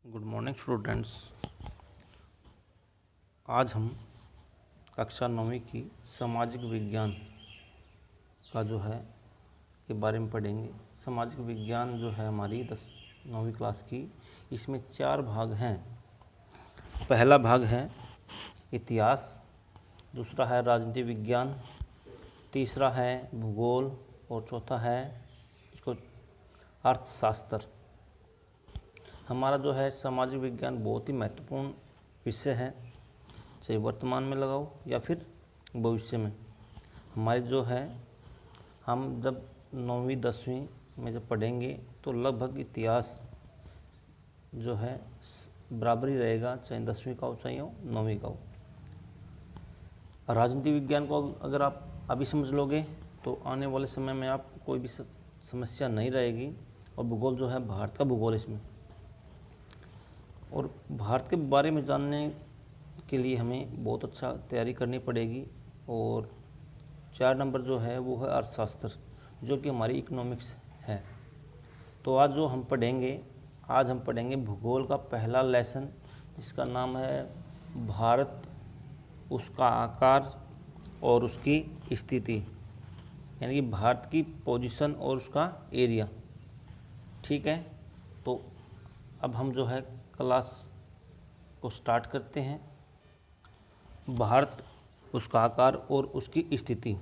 Good morning students. आज हम कक्षा 9वीं की सामाजिक विज्ञान का जो है के बारे में पढ़ेंगे। सामाजिक विज्ञान जो है हमारी 9वीं क्लास की, इसमें 4 भाग हैं। पहला भाग है इतिहास, दूसरा है राजनीति विज्ञान, तीसरा है भूगोल और चौथा है इसको अर्थशास्त्र। हमारा जो है सामाजिक विज्ञान बहुत ही महत्वपूर्ण विषय है, चाहे वर्तमान में लगाओ या फिर भविष्य में। हमारी जो है हम जब 9वीं 10वीं में जब पढ़ेंगे तो लगभग इतिहास जो है बराबर ही रहेगा, चाहे 10वीं का हो चाहे 9वीं का हो। राजनीति विज्ञान को अगर आप अभी समझ लोगे तो आने वाले समय में आप कोई भी समस्या नहीं रहेगी। और भूगोल जो है भारत का भूगोल इसमें, और भारत के बारे में जानने के लिए हमें बहुत अच्छा तैयारी करनी पड़ेगी। और 4 नंबर जो है वो है अर्थशास्त्र, जो कि हमारी इकोनॉमिक्स है। तो आज जो हम पढ़ेंगे, आज हम पढ़ेंगे भूगोल का पहला लेसन, जिसका नाम है भारत, उसका आकार और उसकी स्थिति, यानी कि भारत की पोजीशन और उसका एरिया। ठीक है, तो अब हम जो है क्लास को स्टार्ट करते हैं। भारत, उसका आकार और उसकी स्थिति।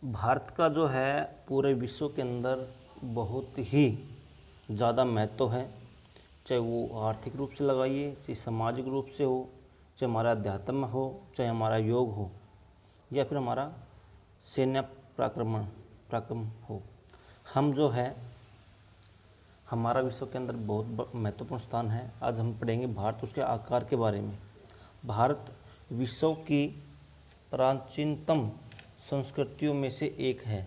भारत का जो है पूरे विश्व के अंदर बहुत ही ज़्यादा महत्व है, चाहे वो आर्थिक रूप से लगाइए, चाहे सामाजिक रूप से हो, चाहे हमारा अध्यात्म हो, चाहे हमारा योग हो, या फिर हमारा सैन्य पराक्रम हो। हम जो है हमारा विश्व के अंदर बहुत महत्वपूर्ण स्थान है। आज हम पढ़ेंगे भारत, उसके आकार के बारे में। भारत विश्व की प्राचीनतम संस्कृतियों में से एक है,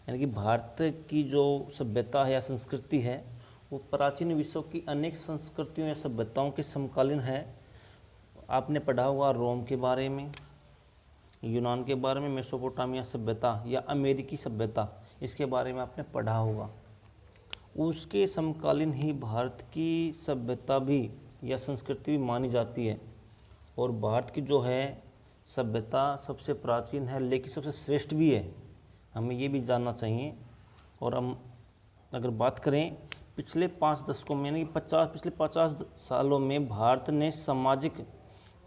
यानी कि भारत की जो सभ्यता है या संस्कृति है वो प्राचीन विश्व की अनेक संस्कृतियों या सभ्यताओं के समकालीन है। आपने पढ़ा होगा रोम के बारे में, यूनान के बारे में, मेसोपोटामिया सभ्यता या अमेरिकी सभ्यता, इसके बारे में आपने पढ़ा होगा। उसके समकालीन ही भारत की सभ्यता भी या संस्कृति भी मानी जाती है। और भारत की जो है सभ्यता सबसे प्राचीन है, लेकिन सबसे श्रेष्ठ भी है, हमें ये भी जानना चाहिए। और हम अगर बात करें पिछले 5 दशकों में, यानी पिछले 50 सालों में भारत ने सामाजिक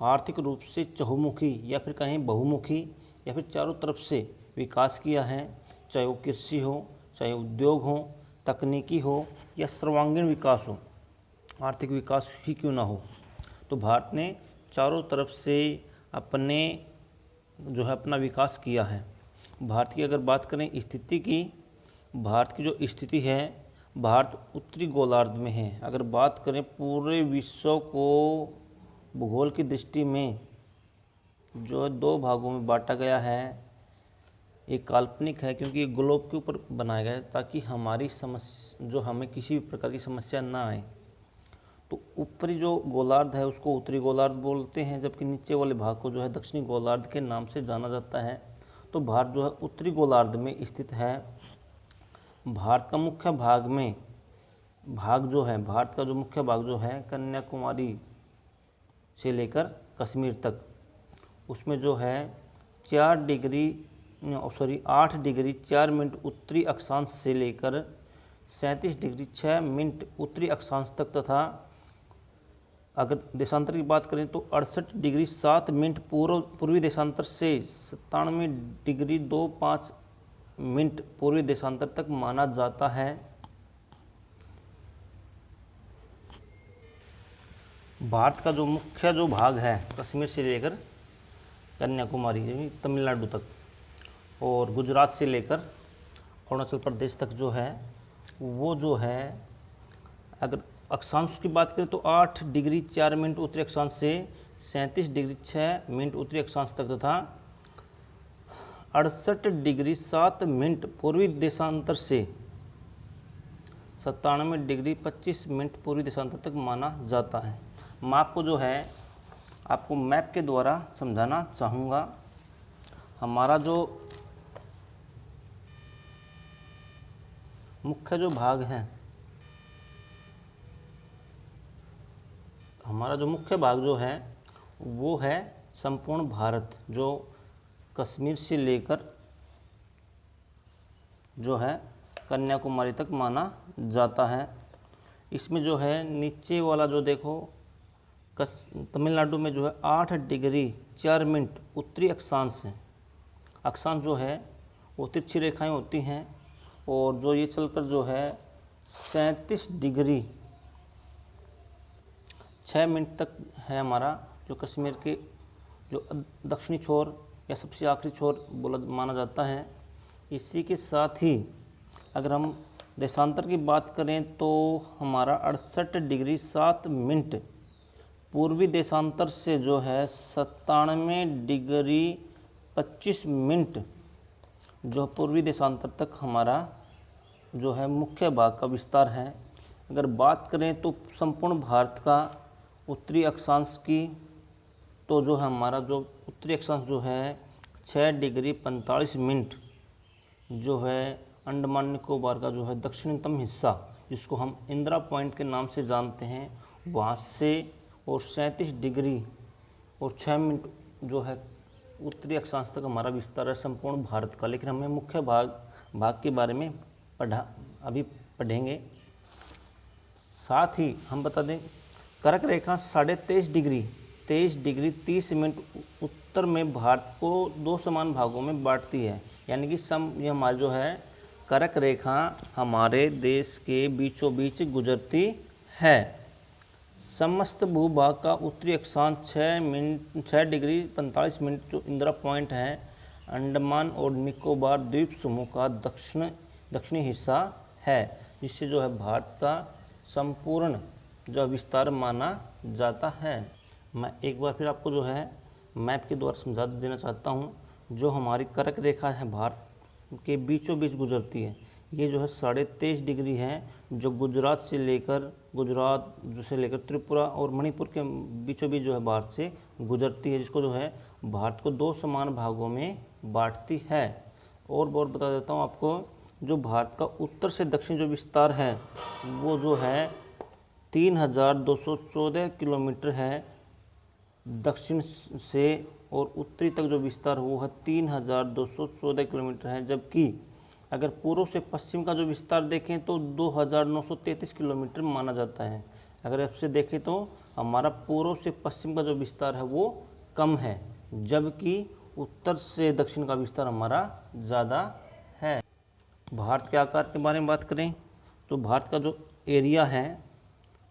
आर्थिक रूप से चहुमुखी या फिर कहें बहुमुखी या फिर चारों तरफ से विकास किया है। चाहे वो कृषि हो, चाहे उद्योग हो, तकनीकी हो या सर्वांगीण विकास हो, आर्थिक विकास ही क्यों ना हो, तो भारत ने चारों तरफ से अपने जो है अपना विकास किया है। भारत की अगर बात करें स्थिति की, भारत की जो स्थिति है, भारत उत्तरी गोलार्ध में है। अगर बात करें पूरे विश्व को भूगोल की दृष्टि में जो है 2 भागों में बांटा गया है। एक काल्पनिक है क्योंकि ये ग्लोब के ऊपर बनाया गया है ताकि हमारी समस्या जो हमें किसी भी प्रकार की समस्या ना आए। तो ऊपरी जो गोलार्ध है उसको उत्तरी गोलार्ध बोलते हैं, जबकि नीचे वाले भाग को जो है दक्षिणी गोलार्ध के नाम से जाना जाता है। तो भारत जो है उत्तरी गोलार्ध में स्थित है। भारत का मुख्य भाग में जो है, भारत का जो मुख्य भाग जो है कन्याकुमारी से लेकर कश्मीर तक, उसमें जो है 8 डिग्री 4 मिनट उत्तरी अक्षांश से लेकर 37 डिग्री 6 मिनट उत्तरी अक्षांश तक, तथा अगर देशांतर की बात करें तो 68 डिग्री 7 मिनट पूर्वी देशांतर से 97 डिग्री 25 मिनट पूर्वी देशांतर तक माना जाता है। भारत का जो मुख्य जो भाग है कश्मीर से लेकर कन्याकुमारी तमिलनाडु तक, और गुजरात से लेकर अरुणाचल प्रदेश तक जो है वो जो है, अगर अक्षांश की बात करें तो 8 डिग्री 4 मिनट उत्तरी अक्षांश से 37 डिग्री 6 मिनट उत्तरी अक्षांश तक, तथा 68 डिग्री 7 मिनट पूर्वी देशांतर से 97 डिग्री 25 मिनट पूर्वी देशांतर तक माना जाता है। मैं आपको जो है आपको मैप के द्वारा समझाना चाहूँगा। हमारा जो मुख्य जो भाग है हमारा जो मुख्य भाग जो है वो है संपूर्ण भारत, जो कश्मीर से लेकर जो है कन्याकुमारी तक माना जाता है। इसमें जो है नीचे वाला जो देखो तमिलनाडु में जो है 8 डिग्री 4 मिनट उत्तरी अक्षांश है। अक्षांश जो है वो तिरछी रेखाएं होती हैं, और जो ये चलकर जो है 37 डिग्री 6 मिनट तक है हमारा जो कश्मीर के जो दक्षिणी छोर या सबसे आखिरी छोर बोला माना जाता है। इसी के साथ ही अगर हम देशांतर की बात करें तो हमारा 68 डिग्री 7 मिनट पूर्वी देशांतर से जो है 97 डिग्री 25 मिनट जो पूर्वी देशांतर तक हमारा जो है मुख्य भाग का विस्तार है। अगर बात करें तो संपूर्ण भारत का उत्तरी अक्षांश की, तो जो है हमारा जो उत्तरी अक्षांश जो है 6 डिग्री 45 मिनट जो है अंडमान निकोबार का जो है दक्षिणतम हिस्सा, जिसको हम इंदिरा पॉइंट के नाम से जानते हैं, वहाँ से, और 37 डिग्री और 6 मिनट जो है उत्तरी अक्षांश तक हमारा विस्तार है संपूर्ण भारत का। लेकिन हमें मुख्य भाग के बारे में अभी पढ़ेंगे। साथ ही हम बता दें कर्क रेखा 23.5 डिग्री 30 मिनट उत्तर में भारत को 2 समान भागों में बांटती है। यानी कि ये हमारा जो है कर्क रेखा हमारे देश के बीचों बीच गुजरती है। समस्त भूभाग का उत्तरी अक्षांश 6 डिग्री 45 मिनट जो इंदिरा पॉइंट है अंडमान और निकोबार द्वीप समूह का दक्षिणी हिस्सा है, जिससे जो है भारत का संपूर्ण जो विस्तार माना जाता है। मैं एक बार फिर आपको जो है मैप के द्वारा समझा देना चाहता हूँ। जो हमारी कर्क रेखा है भारत के बीचों बीच गुजरती है, ये जो है 23.5 डिग्री है, जो गुजरात से लेकर त्रिपुरा और मणिपुर के बीचों बीच जो है भारत से गुजरती है, जिसको जो है भारत को 2 समान भागों में बांटती है। और बता देता हूँ आपको, जो भारत का उत्तर से दक्षिण जो विस्तार है वो जो है 3214 किलोमीटर है दक्षिण से, और उत्तरी तक जो विस्तार वो है 3214 किलोमीटर है। जबकि अगर पूर्व से पश्चिम का जो विस्तार देखें तो 2933 किलोमीटर माना जाता है। अगर आपसे देखें तो हमारा पूर्व से पश्चिम का जो विस्तार है वो कम है, जबकि उत्तर से दक्षिण का विस्तार हमारा ज़्यादा है। भारत के आकार के बारे में बात करें तो भारत का जो एरिया है,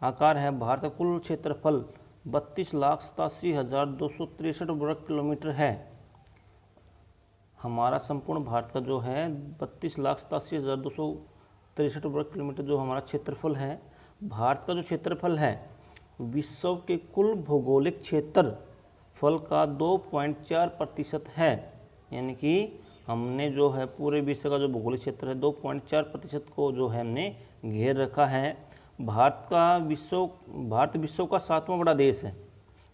आकार है, भारत का कुल क्षेत्रफल 32,87,263 वर्ग किलोमीटर है। हमारा संपूर्ण भारत का जो है 32,87,263 वर्ग किलोमीटर जो हमारा क्षेत्रफल है। भारत का जो क्षेत्रफल है विश्व के कुल भौगोलिक क्षेत्रफल का 2.4% है। यानी कि हमने जो है पूरे विश्व का जो भौगोलिक क्षेत्र है 2.4% को जो है हमने घेर रखा है। भारत विश्व का 7वां बड़ा देश है।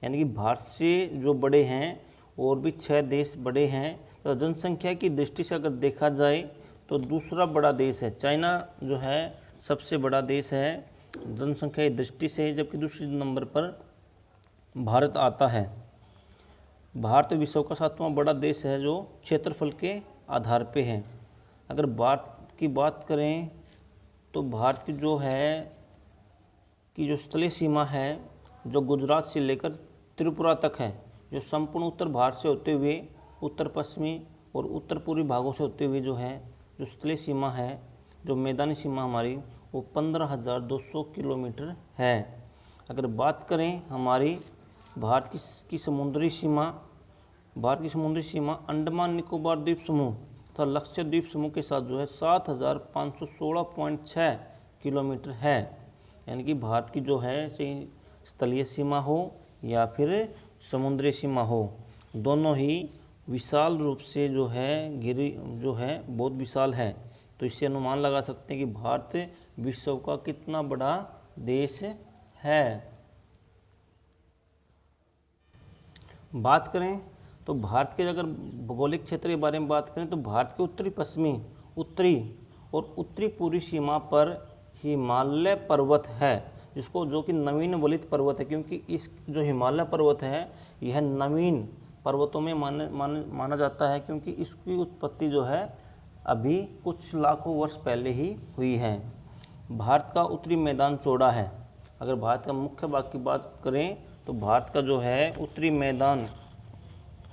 यानी कि भारत से जो बड़े हैं और भी 6 देश बड़े हैं। तो जनसंख्या की दृष्टि से अगर देखा जाए तो दूसरा बड़ा देश है चाइना, जो है सबसे बड़ा देश है जनसंख्या की दृष्टि से, जबकि दूसरे नंबर पर भारत आता है। भारत विश्व का 7वां बड़ा देश है जो क्षेत्रफल के आधार पे है। अगर भारत की बात करें तो भारत की जो स्थलीय सीमा है जो गुजरात से लेकर त्रिपुरा तक है, जो संपूर्ण उत्तर भारत से होते हुए उत्तर पश्चिमी और उत्तर पूर्वी भागों से होते हुए जो है जो स्थलीय सीमा है, जो मैदानी सीमा हमारी वो 15,200 किलोमीटर है। अगर बात करें हमारी भारत की समुद्री सीमा, अंडमान निकोबार द्वीप समूह तथा लक्षद्वीप समूह के साथ जो है 7,516.6 किलोमीटर है। यानी कि भारत की जो है स्थलीय सीमा हो या फिर समुद्री सीमा हो, दोनों ही विशाल रूप से जो है बहुत विशाल है। तो इससे अनुमान लगा सकते हैं कि भारत विश्व का कितना बड़ा देश है। बात करें तो भारत के अगर भौगोलिक क्षेत्र के बारे में बात करें तो भारत के उत्तरी और उत्तरी पूर्वी सीमा पर हिमालय पर्वत है, जिसको जो कि नवीन वलित पर्वत है, क्योंकि इस जो हिमालय पर्वत है यह नवीन पर्वतों में माना जाता है, क्योंकि इसकी उत्पत्ति जो है अभी कुछ लाखों वर्ष पहले ही हुई है। भारत का उत्तरी मैदान चौड़ा है। अगर भारत का मुख्य भाग की बात करें तो भारत का जो है उत्तरी मैदान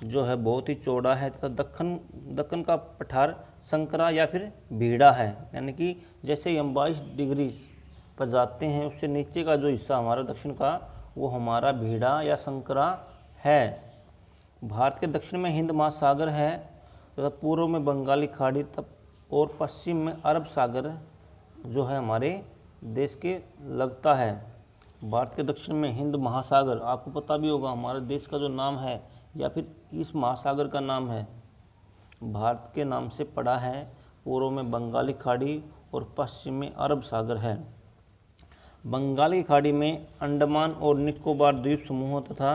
जो है बहुत ही चौड़ा है तथा दक्कन का पठार संकरा या फिर भीड़ा है, यानी कि जैसे ही हम 22 डिग्री पर जाते हैं उससे नीचे का जो हिस्सा हमारा दक्षिण का वो हमारा भीड़ा या संकरा है। भारत के दक्षिण में हिंद महासागर है तथा पूर्व में बंगाली खाड़ी तब और पश्चिम में अरब सागर जो है हमारे देश के लगता है। भारत के दक्षिण में हिंद महासागर, आपको पता भी होगा हमारे देश का जो नाम है या फिर इस महासागर का नाम है भारत के नाम से पड़ा है। पूर्व में बंगाली खाड़ी और पश्चिम में अरब सागर है। बंगाली खाड़ी में अंडमान और निकोबार द्वीप समूह तथा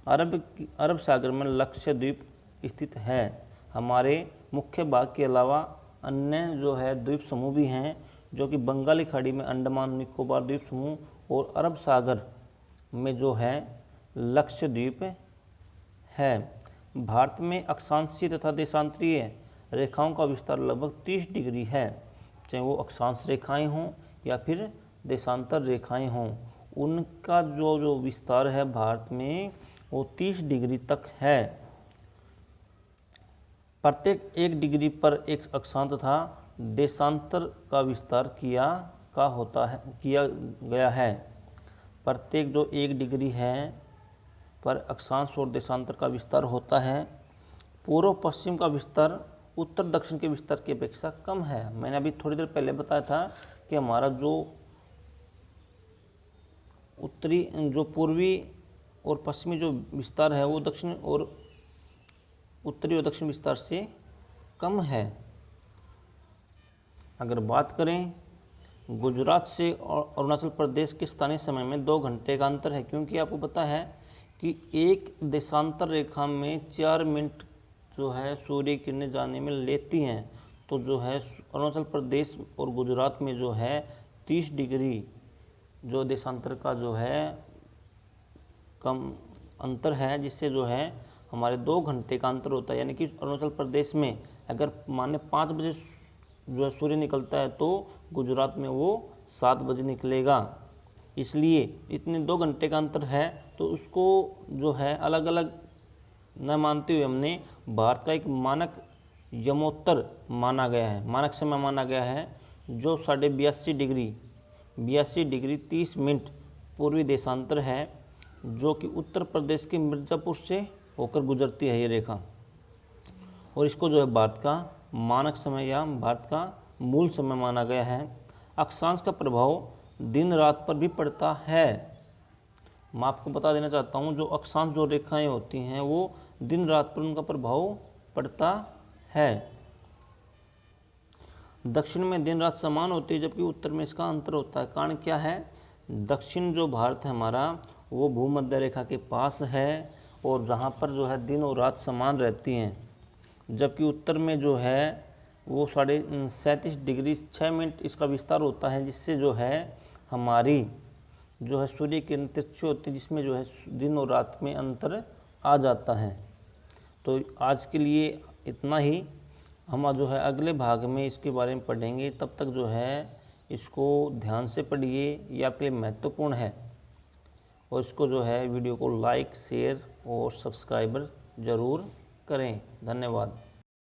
अरब सागर में लक्षद्वीप स्थित है। हमारे मुख्य भाग के अलावा अन्य जो है द्वीप समूह भी हैं, जो कि बंगाली खाड़ी में अंडमान निकोबार द्वीप समूह और अरब सागर में जो है लक्षद्वीप है। भारत में अक्षांशीय तथा देशांतरीय रेखाओं का विस्तार लगभग 30 डिग्री है, चाहे वो अक्षांश रेखाएं हों या फिर देशांतर रेखाएं हों, उनका जो विस्तार है भारत में वो 30 डिग्री तक है। प्रत्येक 1 डिग्री पर एक अक्षांश तथा देशांतर का विस्तार किया गया है। प्रत्येक जो 1 डिग्री है पर अक्षांश और देशांतर का विस्तार होता है। पूर्व पश्चिम का विस्तार उत्तर दक्षिण के विस्तार की अपेक्षा कम है। मैंने अभी थोड़ी देर पहले बताया था कि हमारा जो पूर्वी और पश्चिमी जो विस्तार है वो दक्षिण और उत्तरी और दक्षिण विस्तार से कम है। अगर बात करें गुजरात से अरुणाचल प्रदेश के स्थानीय समय में 2 घंटे का अंतर है, क्योंकि आपको पता है कि एक देशांतर रेखा में 4 मिनट जो है सूर्य किरणें जाने में लेती हैं। तो जो है अरुणाचल प्रदेश और गुजरात में जो है 30 डिग्री जो देशांतर का जो है कम अंतर है, जिससे जो है हमारे 2 घंटे का अंतर होता है। यानी कि अरुणाचल प्रदेश में अगर माने 5 बजे जो है सूर्य निकलता है तो गुजरात में वो 7 बजे निकलेगा। इसलिए इतने 2 घंटे का अंतर है, तो उसको जो है अलग अलग न मानते हुए हमने भारत का एक मानक यमोत्तर माना गया है, मानक समय माना गया है, जो 82 डिग्री 30 मिनट पूर्वी देशांतर है, जो कि उत्तर प्रदेश के मिर्ज़ापुर से होकर गुजरती है ये रेखा। और इसको जो है भारत का मानक समय या भारत का मूल समय माना गया है। अक्षांश का प्रभाव दिन रात पर भी पड़ता है। मैं आपको बता देना चाहता हूँ, जो अक्षांश जो रेखाएं होती हैं वो दिन रात पर उनका प्रभाव पड़ता है। दक्षिण में दिन रात समान होती है, जबकि उत्तर में इसका अंतर होता है। कारण क्या है? दक्षिण जो भारत है हमारा वो भूमध्य रेखा के पास है और जहाँ पर जो है दिन और रात समान रहती हैं, जबकि उत्तर में जो है वो 37 डिग्री 6 मिनट इसका विस्तार होता है, जिससे जो है हमारी जो है सूर्य किरण तिरछी होती है, जिसमें जो है दिन और रात में अंतर आ जाता है। तो आज के लिए इतना ही। हम जो है अगले भाग में इसके बारे में पढ़ेंगे। तब तक जो है इसको ध्यान से पढ़िए, ये आपके लिए महत्वपूर्ण है। और इसको जो है वीडियो को लाइक, शेयर और सब्सक्राइबर ज़रूर करें। धन्यवाद।